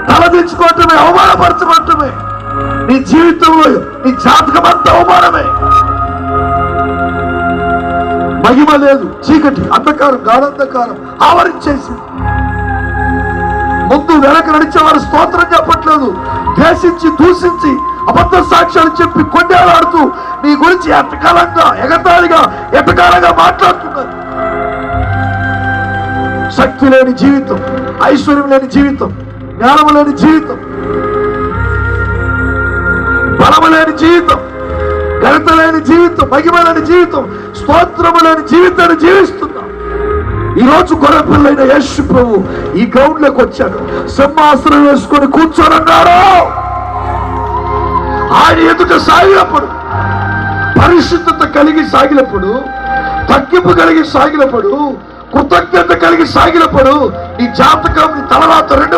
తలదించుకోవటమే, అవమానపరచబడటమే. నీ జీవితంలో నీ జాతకం అంతా అవమానమే. మహిమ లేదు, చీకటి, అంధకారం, గాఢంధకారం ఆవరించేసి ముందు వెనక నడిచేవారు స్తోత్రం చెప్పట్లేదు. ద్వేషించి దూషించి అబద్ధ సాక్ష్యాలు చెప్పి కొన్నేలాడుతూ నీ గురించి ఎటకాలంగా, ఎగతాళిగా, ఎటకాలంగా మాట్లాడుతున్నారు. శక్తి లేని జీవితం, ఐశ్వర్యం లేని జీవితం, జ్ఞానము లేని జీవితం, బలము లేని జీవితం, ఘనత లేని జీవితం, మహిమ లేని జీవితం, స్తోత్రము లేని జీవితాన్ని జీవిస్తున్నాం. ఈ రోజు గొర్రెపిల్లైన యేసు ప్రభు ఈ గ్రౌండ్ లోకి వచ్చాడు. సింహాసనం వేసుకొని కూర్చోనన్నారు. ఆయన ఎదుట సాగినప్పుడు, పరిశుద్ధత కలిగి సాగినప్పుడు, తగ్గింపు కలిగి సాగినప్పుడు, కృతజ్ఞత కలిగి సాగినప్పుడు నీ జాతకం, నీ తలరాత రెండు